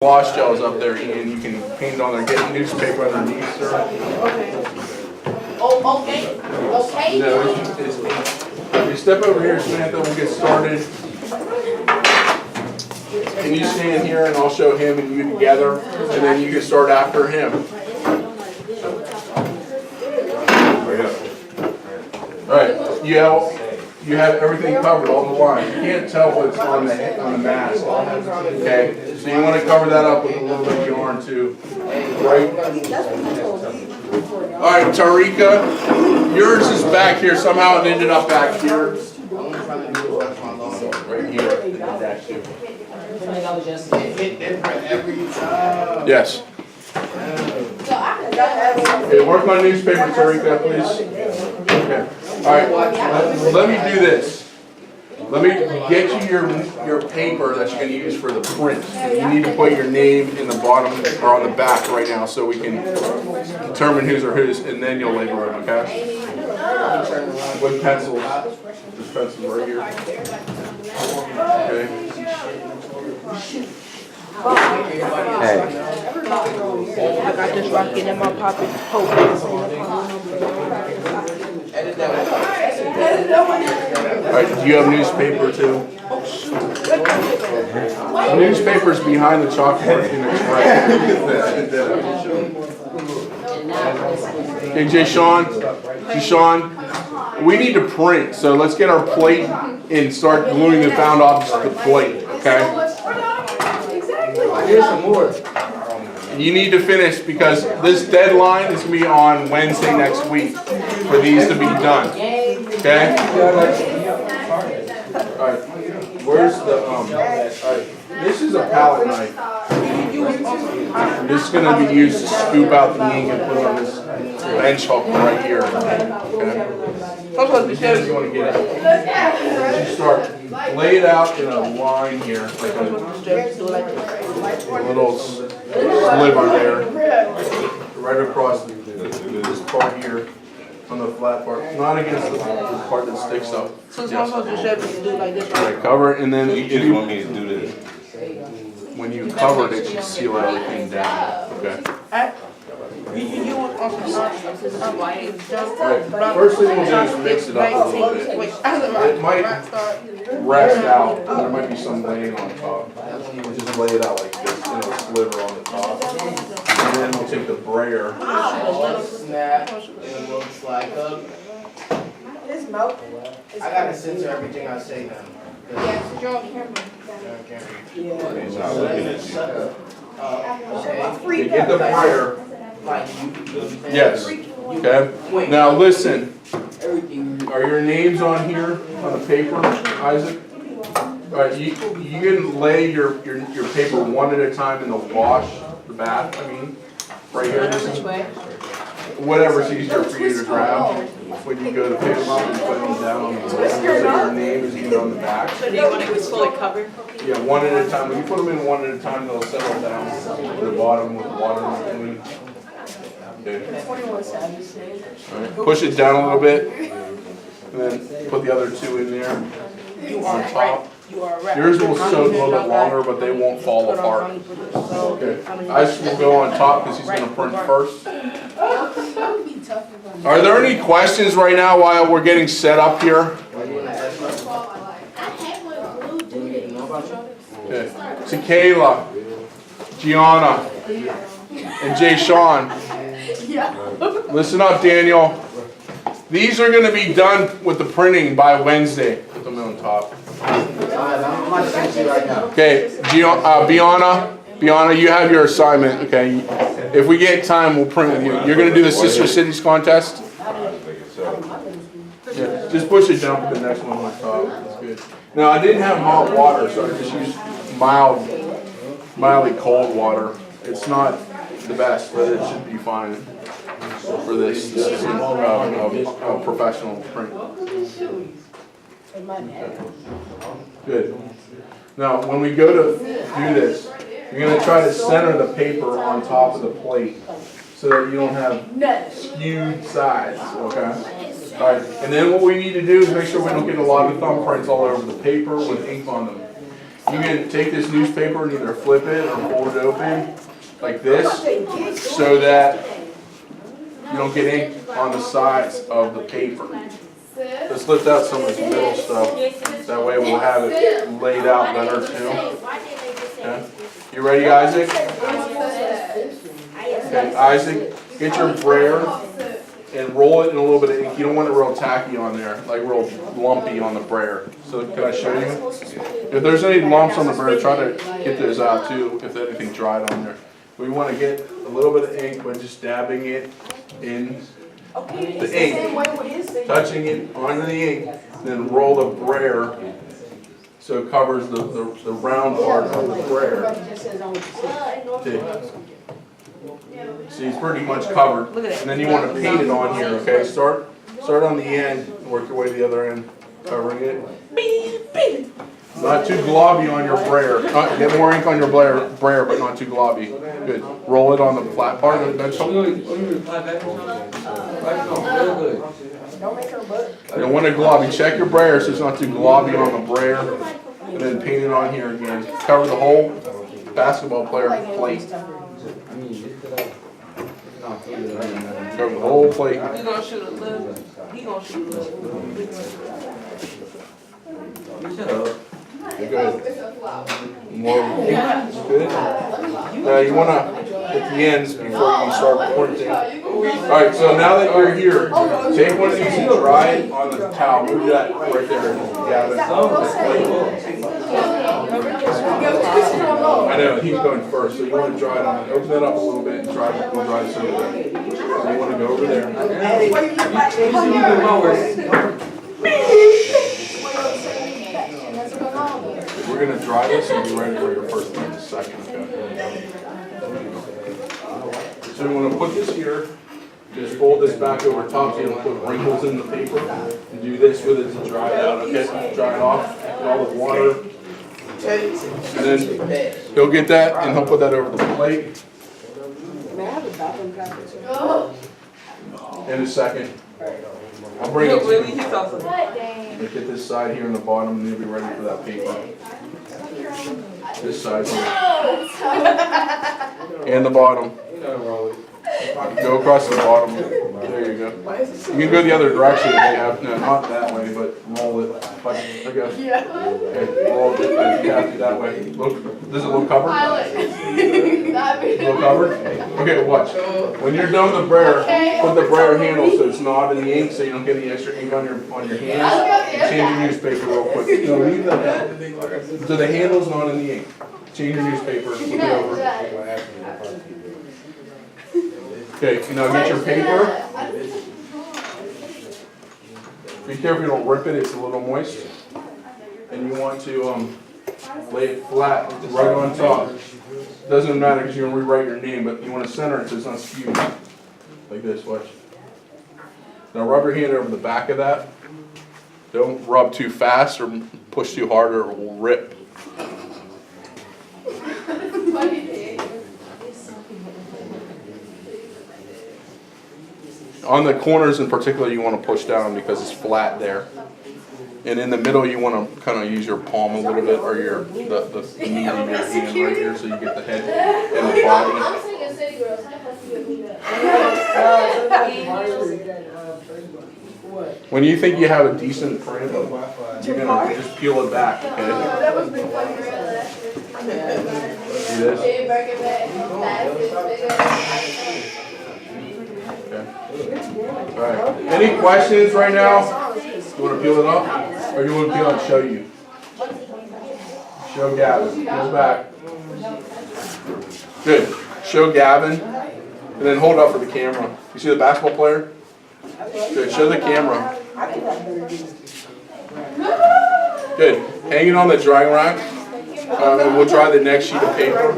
wash gels up there, and you can paint it on there. Get newspaper underneath, sir. Okay. Oh, okay. Okay. No, you step over here, Samantha. We'll get started. Can you stand here, and I'll show him and you together, and then you can start after him. All right. You have everything covered, all the lines. You can't tell what's on the mask. Okay, so you want to cover that up with a little bit of yarn too. Right? All right, Tarika, yours is back here. Somehow it ended up back here. Right here. Yes. Okay, work on newspaper, Tarika, please. Okay. All right, let me do this. Let me get you your paper that you're going to use for the print. You need to put your name in the bottom or on the back right now so we can determine whose or whose, and then you'll label it, okay? With pencils. There's pencils right here. Okay. Hey. I got this rocket in my pocket. Alright, do you have newspaper too? The newspaper's behind the chalkboard in the right. Okay, Jay-Sean, we need to print, so let's get our plate and start gluing the found objects to the plate, okay? Here's some more. You need to finish because this deadline is going to be on Wednesday next week for these to be done. Okay? Alright. Where's the alright. This is a palette knife. This is going to be used to scoop out the ink and put on this bench hook right here. Okay? As you want to get it. You start. Lay it out in a line here, like a little sliver there, right across this part here, on the flat part, not against the part that sticks up. So it's also just do like this. Right, cover it, and then You just want me to do this? when you cover it, you seal everything down. Okay. You want Right. First thing we'll do is mix it up a little bit. It might rest out. There might be some laying on top. We'll just lay it out like this in a sliver on the top. And then we'll take the brayer. Snap, and it will slide up. This milk. I gotta censor everything I say now. Yeah, you're on camera. Okay, so I'm looking at you. Okay, get the brayer. Yes. Okay. Now listen. Are your names on here on the paper, Isaac? All right. You can lay your paper one at a time in the wash, the bath. I mean, right here. Whatever's easier for you to grab when you go to pick them up and put them down on the floor. So your name is even on the back. So do you want it fully covered? Yeah, one at a time. When you put them in one at a time, they'll settle down to the bottom with water in between. Okay. All right. Push it down a little bit, and then put the other two in there on top. Yours will soak a little bit longer, but they won't fall apart. Okay. Ice will go on top because he's going to print first. Are there any questions right now while we're getting set up here? Okay. To Kayla, Gianna, and Jay Sean. Listen up, Daniel. These are going to be done with the printing by Wednesday. Put them on top. Okay, Bianna, you have your assignment. Okay, if we get time, we'll print with you. You're going to do the Sister Cities contest. Yeah, just push it down to the next one on top. That's good. Now I didn't have mild water, so I just used mildly cold water. It's not the best, but it should be fine for this. This is a professional print. Good. Now, when we go to do this, you're going to try to center the paper on top of the plate so that you don't have skewed sides, okay? All right, and then what we need to do is make sure we don't get a lot of thumbprints all over the paper with ink on them. you can take this newspaper and either flip it or fold it open like this, so that you don't get ink on the sides of the paper. Let's lift out some of this middle stuff. That way we'll have it laid out better too. Okay. You ready, Isaac? Okay, Isaac, get your brayer and roll it in a little bit of ink. You don't want it real tacky on there, like real lumpy on the brayer. So can I show you? If there's any lumps on the brayer, try to get those out too, if anything dried on there. We want to get a little bit of ink by just dabbing it in the ink, touching it onto the ink, then roll the brayer so it covers the round part of the brayer. See, it's pretty much covered. And then you want to paint it on here, okay? Start on the end, work your way to the other end, covering it. Not too globby on your brayer. Get more ink on your brayer, but not too globby. Good. Roll it on the flat part of the pencil. You don't want it globby. Check your brayer so it's not too globby on the brayer. And then paint it on here again. Cover the whole basketball player plate. Cover the whole plate. He gonna shoot a little. He gonna shoot a little. Good. More good. Now you want to hit the ends before you start printing. Alright, so now that you're here, take one of these and dry it on the towel. Move that right there. I know, he's going first, so you want to dry it on. Open that up a little bit and dry it. We'll dry it some of that. So you want to go over there. We're going to dry this and be ready for your first print in a second. Okay? So we want to put this here, just fold this back over top so you don't put wrinkles in the paper, and do this with it to dry it out, okay? Dry it off, get all the water, and then he'll get that and he'll put that over the plate. In a second. I'll bring it to you. Look at this side here on the bottom and you'll be ready for that paper. This side here. And the bottom. Go across the bottom. There you go. You can go the other direction if you have. No, not that way, but roll it. Okay. Okay, roll it. You have to that way. Look, does it look covered? Look covered? Okay, watch. When you're done with the brayer, put the brayer handle so it's not in the ink, so you don't get any extra ink on your hands. Change your newspaper real quick. No, leave that. So the handle's not in the ink. Change your newspaper. Flip it over. Okay, now get your paper. Be careful you don't rip it, it's a little moist. And you want to lay it flat, right on top. Doesn't matter because you're going to rewrite your name, but you want to center it so it's not skewed. Like this, watch. Now rub your hand over the back of that. Don't rub too fast or push too hard or it will rip. On the corners in particular, you want to push down because it's flat there. And in the middle, you want to kind of use your palm a little bit, or the meat of your hand right here, so you get the head and the body. When you think you have a decent print, you're going to just peel it back, okay? See this? Okay. All right. Any questions right now? You want to peel it up? Or you want to peel it and show you? Show Gavin. Peel back. Good. Show Gavin. And then hold up for the camera. You see the basketball player? Good. Show the camera. Good. Hang it on the drying rack. And we'll dry the next sheet of paper.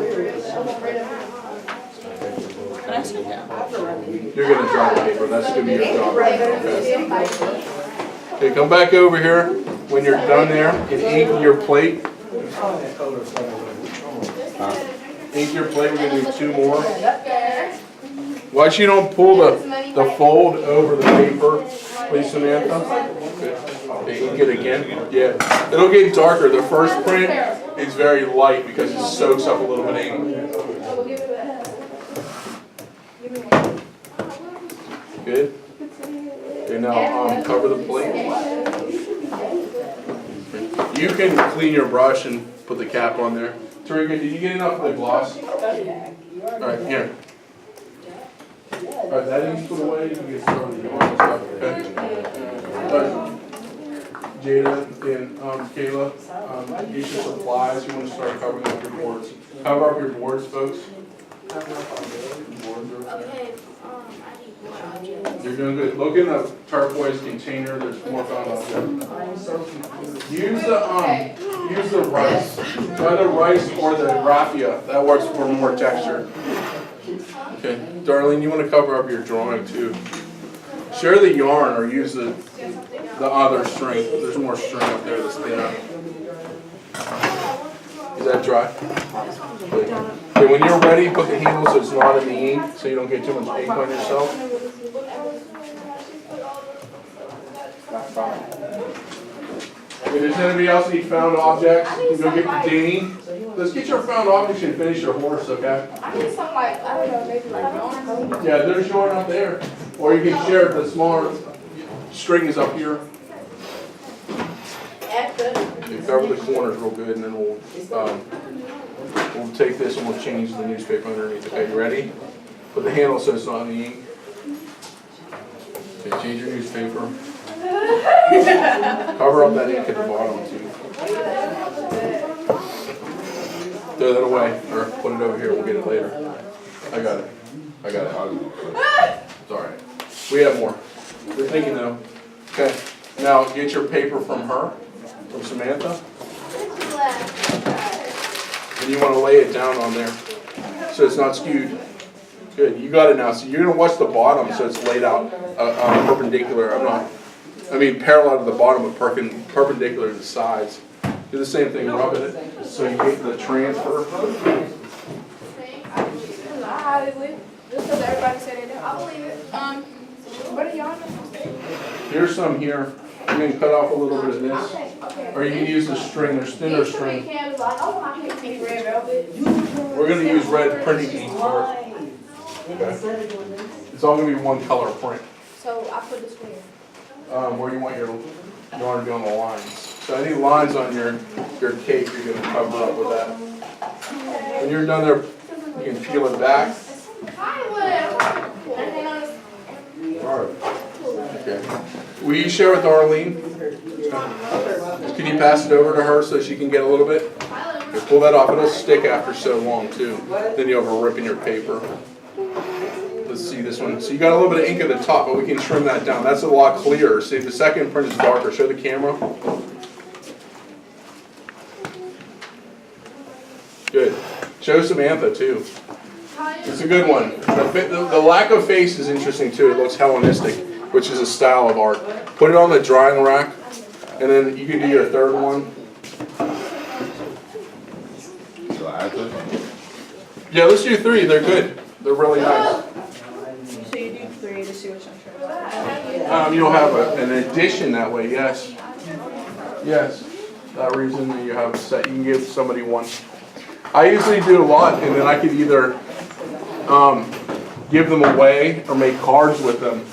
You're going to dry the paper. That's going to be your job. Okay, come back over here. When you're done there, and ink your plate. Ink your plate. We're going to do 2 more. Watch you don't pull the fold over the paper, please, Samantha. Okay, ink it again. Yeah, it'll get darker. The first print It's very light because it soaks up a little bit of ink. Good. Okay, now cover the plate. You can clean your brush and put the cap on there. Tarika, did you get enough of the gloss? Alright, here. Alright, that needs put away. You can get started on the yarn stuff. Okay. Jada and Kayla, get your supplies. You want to start covering up your boards. Cover up your boards, folks. You're doing good. Look in the turquoise container. There's more found out there. Use the rice. Try the rice or the raffia. That works for more texture. Okay, Darlene, you want to cover up your drawing too. Share the yarn or use the other string. There's more string up there that's thinner. Is that dry? Okay, when you're ready, put the handle so it's not in the ink, so you don't get too much ink on yourself. Okay, does anybody else need found objects? You can go get the dinghy. Let's get your found objects and finish your horse, okay? I need something like, I don't know, maybe like yarn. Yeah, there's yarn up there. Or you can share it, the smaller string is up here. You cover the corners real good, and then we'll take this and we'll change the newspaper underneath. Okay, you ready? Put the handle so it's not in the ink. Okay, change your newspaper. Cover up that ink at the bottom too. Throw that away, or put it over here. We'll get it later. I got it. It's all right. We have more. We're thinking though. Okay. Now get your paper from her. From Samantha, and you want to lay it down on there so it's not skewed. Good, you got it now. So you're going to watch the bottom so it's laid out perpendicular. Parallel to the bottom but perpendicular to the sides. Do the same thing, rub it so you get the transfer. Just because everybody said it, I believe it. What are y'all? Here's some here. You can cut off a little bit of this. Or you can use the string, there's thinner string. We're going to use red printing ink for it. Okay. It's all going to be one color print. So I put this Where you want your yarn to be on the lines. So any lines on your cape, you're going to cover up with that. When you're done there, you can peel it back. Alright. Okay. Will you share with Arlene? Can you pass it over to her so she can get a little bit? Okay, pull that off. It'll stick after so long too. Then you'll have a rip in your paper. Let's see this one. So you got a little bit of ink at the top, but we can trim that down. That's a lot clearer. See, the second print is darker. Show the camera. Good. Show Samantha too. It's a good one. The lack of face is interesting too. It looks Hellenistic, which is a style of art. Put it on the drying rack, and then you can do your third one. Yeah, let's do 3. They're good. They're really nice. So you do 3 to see which I'm trying to You'll have an addition that way, yes. Yes. That reason that you have a set, you can give somebody one. I usually do a lot, and then I could either give them away or make cards with them.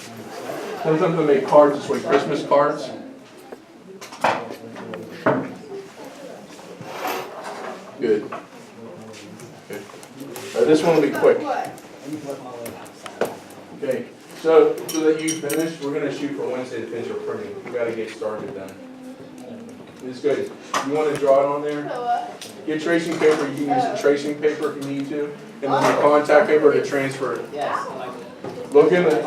Sometimes I make cards this way, Christmas cards. Good. Good. This one will be quick. Okay, so that you finish, we're going to shoot for Wednesday to finish your printing. We got to get started then. It's good. You want to draw it on there? Get tracing paper. You can use the tracing paper if you need to, and then the contact paper to transfer it. Look in the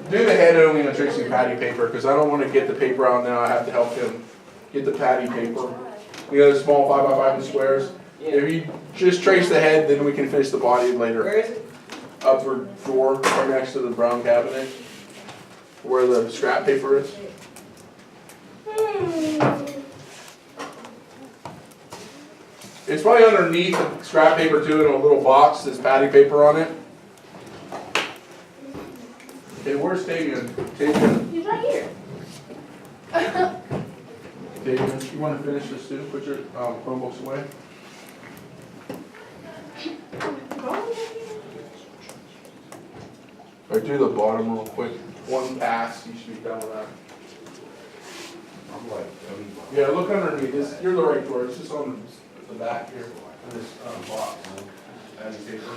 do the head only on the tracing patty paper because I don't want to get the paper out now. I have to help him get the patty paper. You know the small 5x5 squares. If you just trace the head, then we can finish the body later. Where is it? Upper drawer, right next to the brown cabinet, where the scrap paper is. It's probably underneath the scrap paper too, in a little box. There's patty paper on it. Okay, where's Tavian? Tavian. He's right here. David, you want to finish this too? Put your Chromebooks away. All right, do the bottom real quick. One pass, you should be done with that. Yeah, look underneath. You're the right door. It's just on the back here of this box. Adding paper.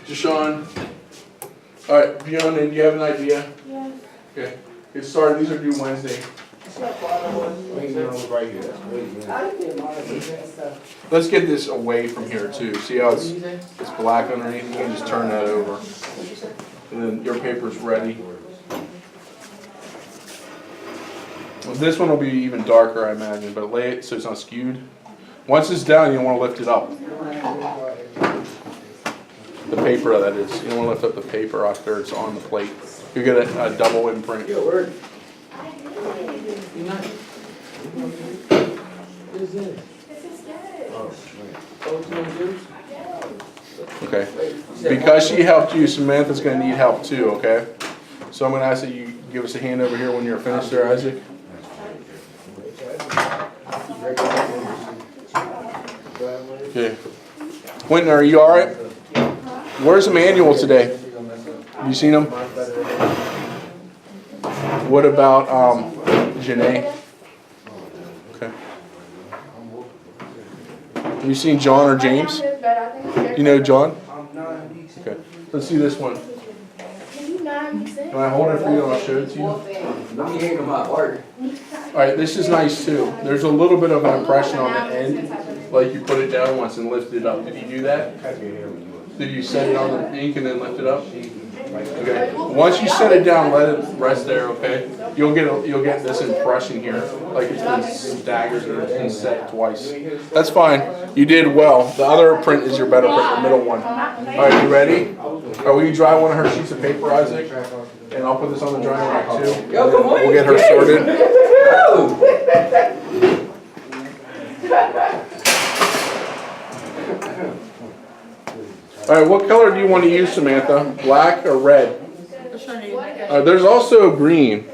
Deshaun. All right, Fiona, do you have an idea? Yes. Okay. Get started. These are due Wednesday. Let's get this away from here too. See how it's black underneath? You can just turn that over. And then your paper's ready. Well, this one will be even darker, I imagine, but lay it so it's not skewed. Once it's down, you don't want to lift it up. The paper, that is. You don't want to lift up the paper after it's on the plate. You get a double imprint. Okay. Because she helped you, Samantha's going to need help too, okay? So I'm going to ask that you give us a hand over here when you're finished there, Isaac. Okay. Quentin, are you all right? Where's the manual today? Have you seen them? What about Janae? Okay. Have you seen John or James? You know John? Okay. Let's see this one. Can I hold it for you and I'll show it to you? Let me hang them up. Alright, this is nice too. There's a little bit of an impression on the end, like you put it down once and lift it up. Did you do that? Did you set it on the ink and then lift it up? Okay. Once you set it down, let it rest there, okay? You'll get this impression here, like it's been staggered or it's been set twice. That's fine. You did well. The other print is your better print, the middle one. Alright, you ready? Will you dry one of her sheets of paper, Isaac? And I'll put this on the drying rack too. We'll get her sorted. Alright, what color do you want to use, Samantha? Black or red? There's also green.